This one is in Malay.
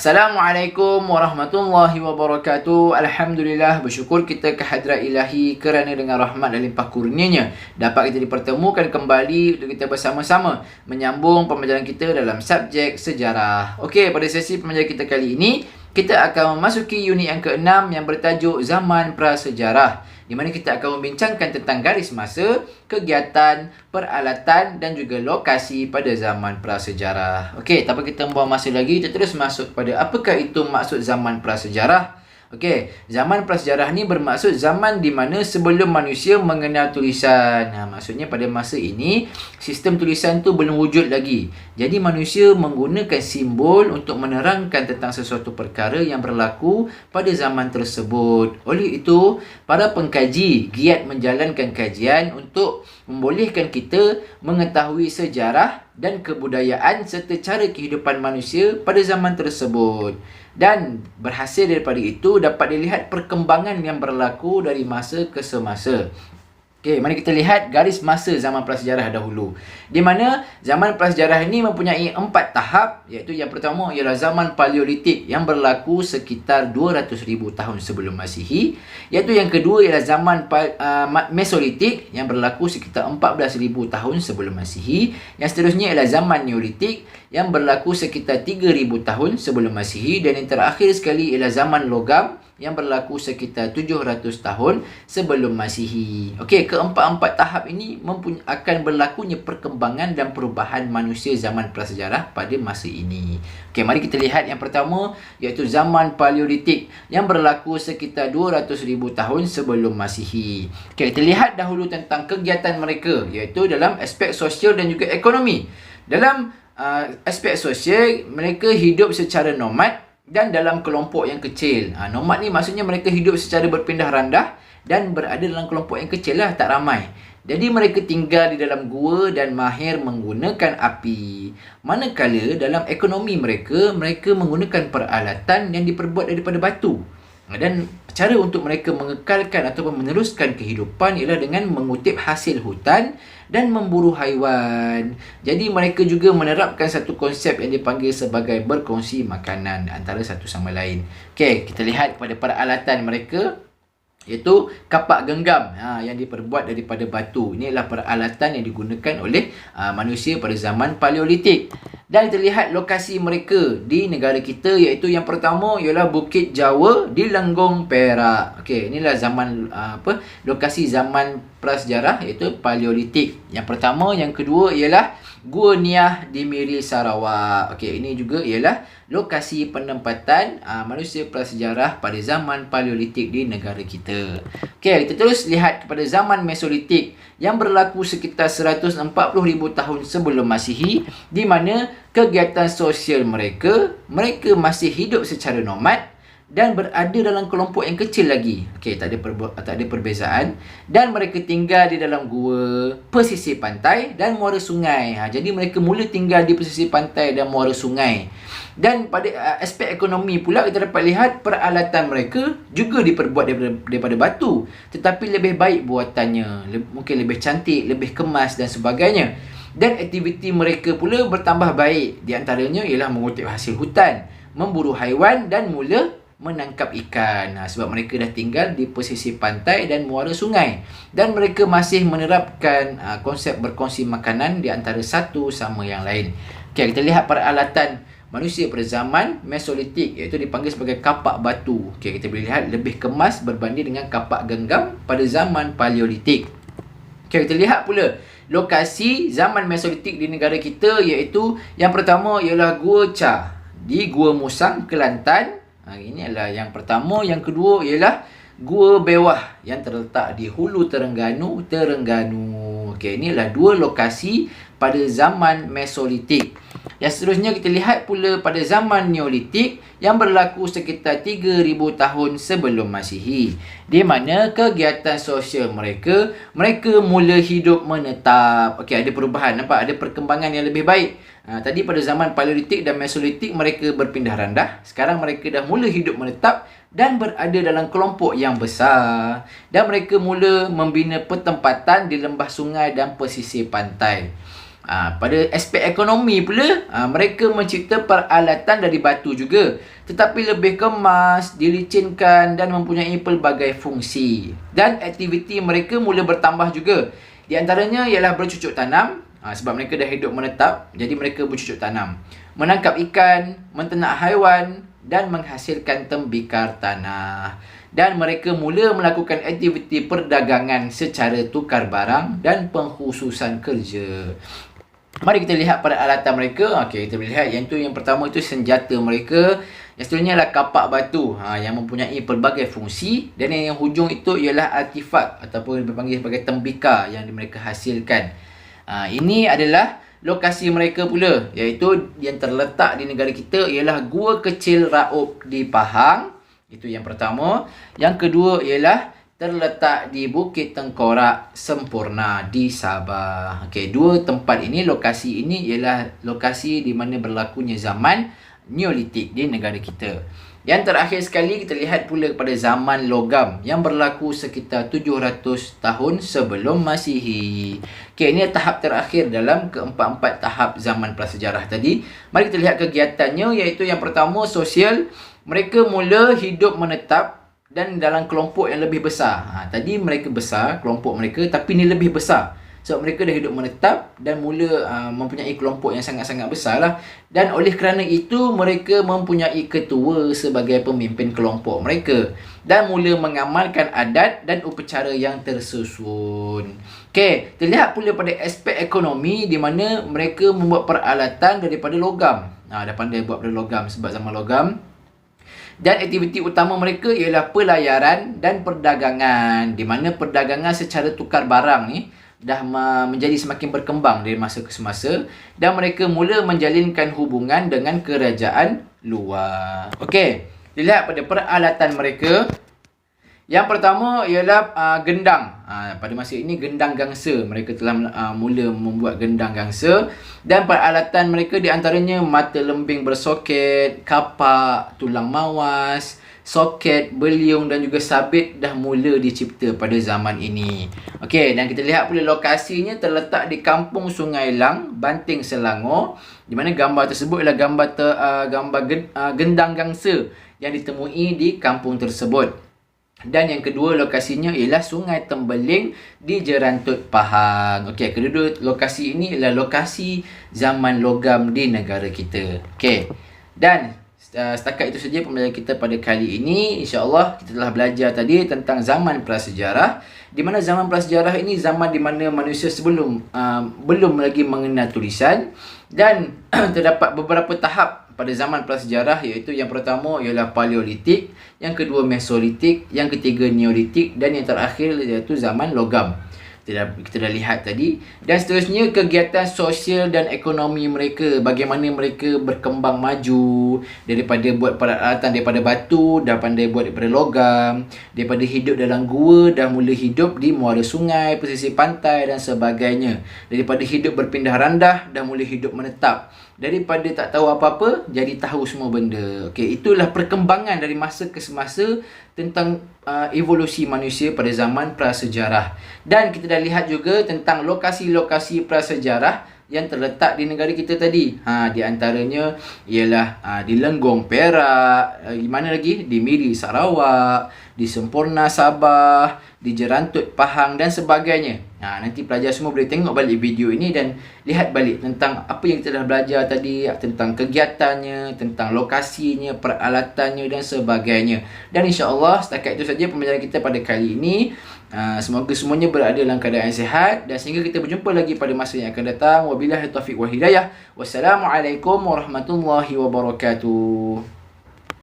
Assalamualaikum warahmatullahi wabarakatuh. Alhamdulillah, bersyukur kita ke hadrat ilahi kerana dengan rahmat dan limpah kurnianya dapat kita dipertemukan kembali untuk kita bersama-sama menyambung pembelajaran kita dalam subjek sejarah. Okey, pada sesi pembelajaran kita kali ini, kita akan memasuki unit yang ke-6 yang bertajuk Zaman Prasejarah, di mana kita akan membincangkan tentang garis masa, kegiatan, peralatan dan juga lokasi pada zaman prasejarah. Okey, tanpa kita membuang masa lagi, kita terus masuk pada apakah itu maksud zaman prasejarah. Okey, zaman prasejarah ni bermaksud zaman di mana sebelum manusia mengenal tulisan. Maksudnya pada masa ini, sistem tulisan tu belum wujud lagi. Jadi manusia menggunakan simbol untuk menerangkan tentang sesuatu perkara yang berlaku pada zaman tersebut. Oleh itu, para pengkaji giat menjalankan kajian untuk membolehkan kita mengetahui sejarah dan kebudayaan serta cara kehidupan manusia pada zaman tersebut. Dan berhasil daripada itu dapat dilihat perkembangan yang berlaku dari masa ke semasa. Okey, mari kita lihat garis masa zaman prasejarah dahulu. Di mana zaman prasejarah ini mempunyai 4 tahap, iaitu yang pertama ialah zaman Paleolitik yang berlaku sekitar 200,000 tahun sebelum Masihi. Iaitu yang kedua ialah zaman Mesolitik yang berlaku sekitar 14,000 tahun sebelum Masihi. Yang seterusnya ialah zaman Neolitik yang berlaku sekitar 3,000 tahun sebelum Masihi. Dan yang terakhir sekali ialah zaman Logam yang berlaku sekitar 700 tahun sebelum Masihi. Okey, keempat-empat tahap ini akan berlakunya perkembangan dan perubahan manusia zaman prasejarah pada masa ini. Okey, mari kita lihat yang pertama, iaitu zaman Paleolitik yang berlaku sekitar 200,000 tahun sebelum Masihi. Okey, kita lihat dahulu tentang kegiatan mereka, iaitu dalam aspek sosial dan juga ekonomi. Dalam aspek sosial, mereka hidup secara nomad dan dalam kelompok yang kecil. Nomad ni maksudnya mereka hidup secara berpindah randah dan berada dalam kelompok yang kecil lah, tak ramai. Jadi mereka tinggal di dalam gua dan mahir menggunakan api. Manakala dalam ekonomi mereka menggunakan peralatan yang diperbuat daripada batu. Dan cara untuk mereka mengekalkan ataupun meneruskan kehidupan ialah dengan mengutip hasil hutan dan memburu haiwan. Jadi mereka juga menerapkan satu konsep yang dipanggil sebagai berkongsi makanan antara satu sama lain. Okey, kita lihat kepada peralatan mereka, iaitu kapak genggam yang diperbuat daripada batu. Ini adalah peralatan yang digunakan oleh manusia pada zaman Paleolitik. Dan kita lihat lokasi mereka di negara kita, iaitu yang pertama ialah Bukit Jawa di Lenggong, Perak. Okey, inilah zaman lokasi zaman prasejarah, iaitu Paleolitik. Yang pertama, yang kedua ialah Gua Niah di Miri, Sarawak. Okey, ini juga ialah lokasi penempatan manusia prasejarah pada zaman Paleolitik di negara kita. Okey, kita terus lihat kepada zaman Mesolitik yang berlaku sekitar 140,000 tahun sebelum Masihi, di mana kegiatan sosial mereka masih hidup secara nomad dan berada dalam kelompok yang kecil lagi. Okey, tak ada perbezaan. Dan mereka tinggal di dalam gua, pesisir pantai dan muara sungai. Jadi mereka mula tinggal di pesisir pantai dan muara sungai. Dan pada aspek ekonomi pula, kita dapat lihat peralatan mereka juga diperbuat daripada batu, tetapi lebih baik buatannya, mungkin lebih cantik, lebih kemas dan sebagainya. Dan aktiviti mereka pula bertambah baik. Di antaranya ialah mengutip hasil hutan, memburu haiwan dan mula menangkap ikan. Sebab mereka dah tinggal di pesisir pantai dan muara sungai. Dan mereka masih menerapkan konsep berkongsi makanan di antara satu sama yang lain. Okay, kita lihat peralatan manusia pada zaman Mesolitik, iaitu dipanggil sebagai kapak batu. Okay, kita boleh lihat lebih kemas berbanding dengan kapak genggam pada zaman Paleolitik. Okay, kita lihat pula lokasi zaman Mesolitik di negara kita, iaitu yang pertama ialah Gua Cha di Gua Musang, Kelantan. Ini adalah yang pertama. Yang kedua ialah Gua Bewah yang terletak di Hulu Terengganu. Okey, ini adalah dua lokasi pada zaman Mesolitik. Yang seterusnya kita lihat pula pada zaman Neolitik yang berlaku sekitar 3,000 tahun sebelum Masihi, di mana kegiatan sosial mereka mula hidup menetap. Okey, ada perubahan, nampak ada perkembangan yang lebih baik. Tadi pada zaman Paleolitik dan Mesolitik mereka berpindah randah. Sekarang mereka dah mula hidup menetap dan berada dalam kelompok yang besar. Dan mereka mula membina pertempatan di lembah sungai dan pesisir pantai. Pada aspek ekonomi pula, mereka mencipta peralatan dari batu juga, tetapi lebih kemas, dilicinkan dan mempunyai pelbagai fungsi. Dan aktiviti mereka mula bertambah juga. Di antaranya ialah bercucuk tanam, sebab mereka dah hidup menetap, jadi mereka bercucuk tanam. Menangkap ikan, menternak haiwan dan menghasilkan tembikar tanah. Dan mereka mula melakukan aktiviti perdagangan secara tukar barang dan pengkhususan kerja. Mari kita lihat pada alatan mereka. Okey, kita lihat yang pertama itu senjata mereka. Yang seterusnya adalah kapak batu yang mempunyai pelbagai fungsi, dan yang hujung itu ialah artifak ataupun dipanggil sebagai tembikar yang mereka hasilkan. Ini adalah lokasi mereka pula, iaitu yang terletak di negara kita ialah Gua Kecil Raub di Pahang. Itu yang pertama. Yang kedua ialah terletak di Bukit Tengkorak Sempurna di Sabah. Okey, dua tempat ini, lokasi ini ialah lokasi di mana berlakunya zaman Neolitik di negara kita. Yang terakhir sekali, kita lihat pula kepada zaman logam yang berlaku sekitar 700 tahun sebelum Masihi. Okey, ini tahap terakhir dalam keempat-empat tahap zaman prasejarah tadi. Mari kita lihat kegiatannya, iaitu yang pertama sosial. Mereka mula hidup menetap dan dalam kelompok yang lebih besar. Tadi mereka besar, kelompok mereka, tapi ni lebih besar. Sebab mereka dah hidup menetap dan mula mempunyai kelompok yang sangat-sangat besar lah. Dan oleh kerana itu, mereka mempunyai ketua sebagai pemimpin kelompok mereka. Dan mula mengamalkan adat dan upacara yang tersusun. Okey, terlihat pula pada aspek ekonomi di mana mereka membuat peralatan daripada logam. Dah pandai buat daripada logam sebab zaman logam. Dan aktiviti utama mereka ialah pelayaran dan perdagangan, di mana perdagangan secara tukar barang ni dah menjadi semakin berkembang dari masa ke semasa, dan mereka mula menjalinkan hubungan dengan kerajaan luar. Okey, dilihat pada peralatan mereka. Yang pertama ialah gendang. Pada masa ini gendang gangsa. Mereka telah mula membuat gendang gangsa. Dan peralatan mereka di antaranya mata lembing bersoket, kapak, tulang mawas, soket, beliung dan juga sabit dah mula dicipta pada zaman ini. Okey, dan kita lihat pula lokasinya terletak di Kampung Sungai Lang, Banting, Selangor. Di mana gambar tersebut ialah gambar gendang gangsa yang ditemui di kampung tersebut. Dan yang kedua lokasinya ialah Sungai Tembeling di Jerantut, Pahang. Okey, kedua lokasi ini ialah lokasi zaman logam di negara kita. Okey. Dan setakat itu saja pembelajaran kita pada kali ini. InsyaAllah kita telah belajar tadi tentang zaman prasejarah. Di mana zaman prasejarah ini zaman di mana manusia belum lagi mengenal tulisan. Dan terdapat beberapa tahap pada zaman prasejarah, iaitu yang pertama ialah Paleolitik, yang kedua Mesolitik, yang ketiga Neolitik dan yang terakhir iaitu zaman logam. Kita dah lihat tadi. Dan seterusnya kegiatan sosial dan ekonomi mereka, bagaimana mereka berkembang maju daripada buat peralatan daripada batu, dah pandai buat daripada logam, daripada hidup dalam gua dah mula hidup di muara sungai, pesisir pantai dan sebagainya, daripada hidup berpindah randah dah mula hidup menetap, daripada tak tahu apa-apa jadi tahu semua benda. Okey, itulah perkembangan dari masa ke semasa tentang evolusi manusia pada zaman prasejarah. Dan kita dah lihat juga tentang lokasi-lokasi prasejarah yang terletak di negara kita tadi. Di antaranya ialah di Lenggong, Perak, di mana lagi? Di Miri, Sarawak, di Sempurna, Sabah, di Jerantut, Pahang dan sebagainya. Nanti pelajar semua boleh tengok balik video ini dan lihat balik tentang apa yang kita dah belajar tadi, tentang kegiatannya, tentang lokasinya, peralatannya dan sebagainya. Dan insya-Allah setakat itu saja pembelajaran kita pada kali ini. Semoga semuanya berada dalam keadaan sihat dan sehingga kita berjumpa lagi pada masa yang akan datang. Wabillahi taufiq wal hidayah. Wassalamualaikum warahmatullahi wabarakatuh.